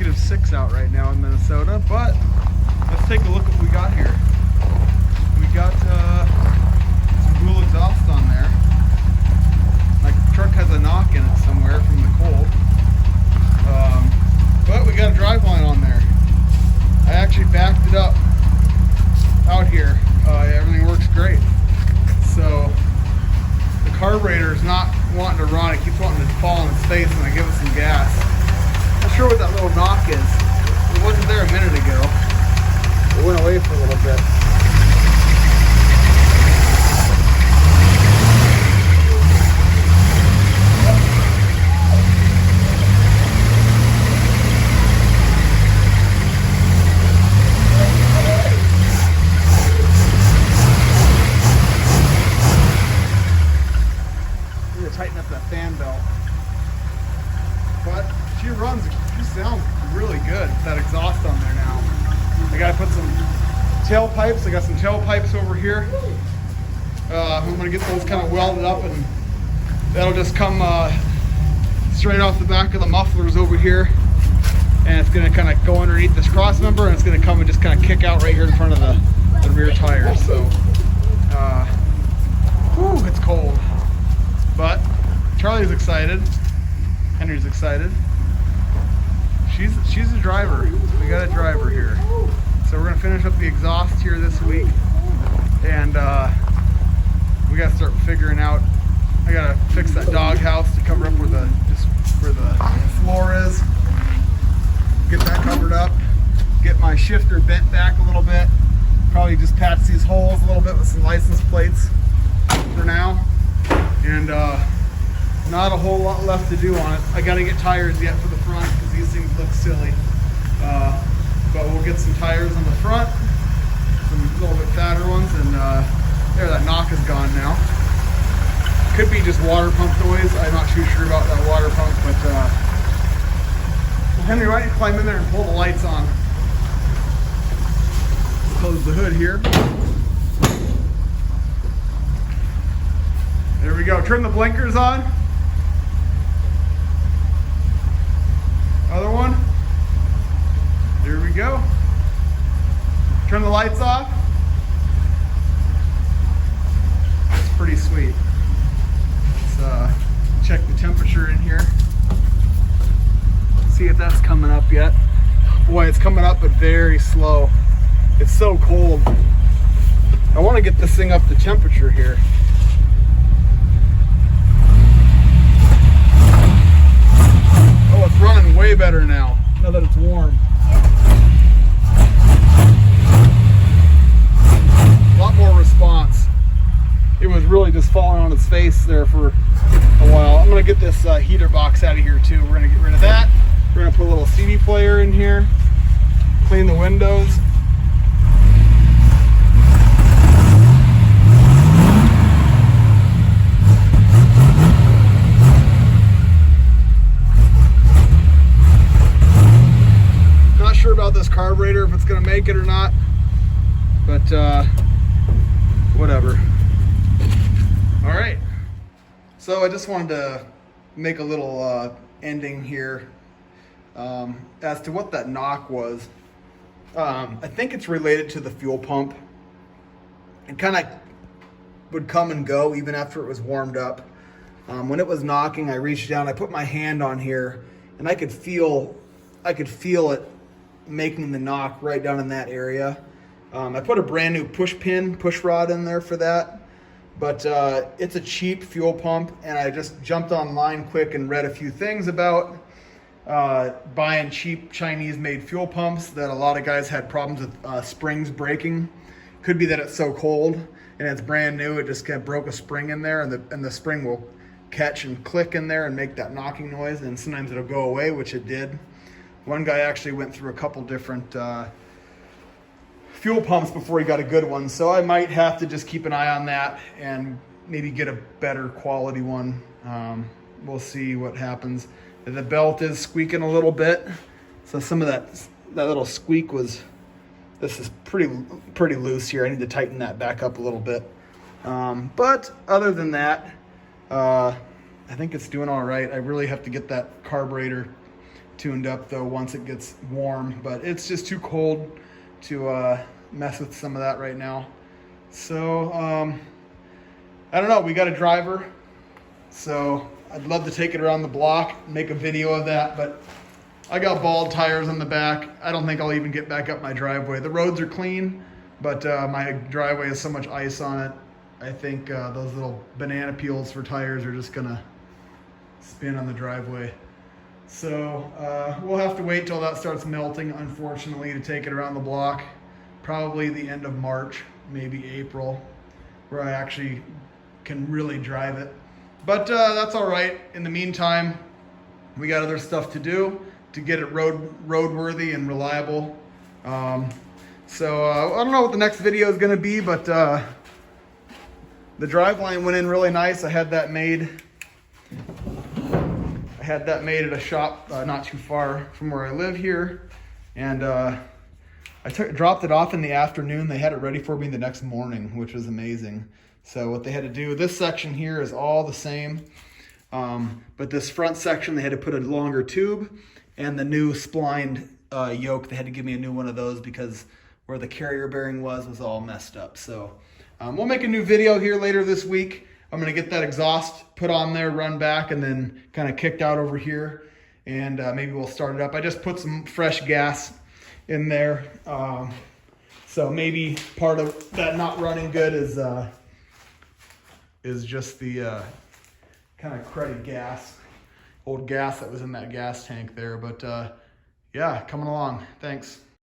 -6 out right now in Minnesota, but let's take a look at what we got here. We got some dual exhaust on there. My truck has a knock in it somewhere from the cold. But we got a drive line on there. I actually backed it up out here. Everything works great. So the carburetor is not wanting to run. It keeps wanting to fall on its face when I give it some gas. Not sure what that little knock is. It wasn't there a minute ago. It went away for a little bit. Tighten up that fan belt, but she sounds really good with that exhaust on there now. I gotta put some tailpipes. I got some tailpipes over here. I'm gonna get those kind of welded up, and that'll just come straight off the back of the mufflers over here, and it's gonna kind of go underneath this cross member, and it's gonna come and just kind of kick out right here in front of the rear tires. So whew, it's cold. But Charlie's excited. Henry's excited. She's a driver. We got a driver here. So we're gonna finish up the exhaust here this week, and we gotta start figuring out. I gotta fix that dog house to cover up where the floor is. Get that covered up. Get my shifter bent back a little bit. Probably just patch these holes a little bit with some license plates for now. And not a whole lot left to do on it. I gotta get tires yet for the front because these things look silly. But we'll get some tires on the front, some little bit fatter ones, and there, that knock is gone now. Could be just water pump noise. I'm not too sure about that water pump, but well, Henry, why don't you climb in there and pull the lights on? Close the hood here. There we go. Turn the blinkers on. Other one. There we go. Turn the lights off. That's pretty sweet. Let's check the temperature in here. See if that's coming up yet. Boy, it's coming up, but very slow. It's so cold. I want to get this thing up to temperature here. Oh, it's running way better now that it's warm. A lot more response. It was really just falling on its face there for a while. I'm gonna get this heater box out of here too. We're gonna get rid of that. We're gonna put a little CD player in here, clean the windows. About this carburetor, if it's gonna make it or not, but whatever. All right, so I just wanted to make a little ending here as to what that knock was. I think it's related to the fuel pump. It kind of would come and go even after it was warmed up. When it was knocking, I reached down, I put my hand on here, and I could feel it making the knock right down in that area. I put a brand new push rod in there for that, but it's a cheap fuel pump, and I just jumped online quick and read a few things about buying cheap Chinese made fuel pumps that a lot of guys had problems with springs breaking. Could be that it's so cold and it's brand new, it just kind of broke a spring in there, and the spring will catch and click in there and make that knocking noise, and sometimes it'll go away, which it did. One guy actually went through a couple different fuel pumps before he got a good one, so I might have to just keep an eye on that and maybe get a better quality one. We'll see what happens. The belt is squeaking a little bit, so some of that little squeak was, this is pretty loose here. I need to tighten that back up a little bit. But other than that, I think it's doing all right. I really have to get that carburetor tuned up though once it gets warm, but it's just too cold to mess with some of that right now. So I don't know, we got a driver, so I'd love to take it around the block, make a video of that, but I got bald tires on the back. I don't think I'll even get back up my driveway. The roads are clean, but my driveway has so much ice on it. I think those little banana peels for tires are just gonna spin on the driveway. So we'll have to wait till that starts melting, unfortunately, to take it around the block. Probably the end of March, maybe April, where I actually can really drive it. But that's all right. In the meantime, we got other stuff to do to get it roadworthy and reliable. So I don't know what the next video is gonna be, but the driveline went in really nice. I had that made at a shop not too far from where I live here. And I dropped it off in the afternoon. They had it ready for me the next morning, which was amazing. So what they had to do, this section here is all the same. But this front section, they had to put a longer tube, and the new splined yoke, they had to give me a new one of those because where the carrier bearing was all messed up. So we'll make a new video here later this week. I'm gonna get that exhaust put on there, run back, and then kind of kicked out over here, and maybe we'll start it up. I just put some fresh gas in there. So maybe part of that not running good is just the kind of cruddy gas, old gas that was in that gas tank there. But yeah, coming along. Thanks.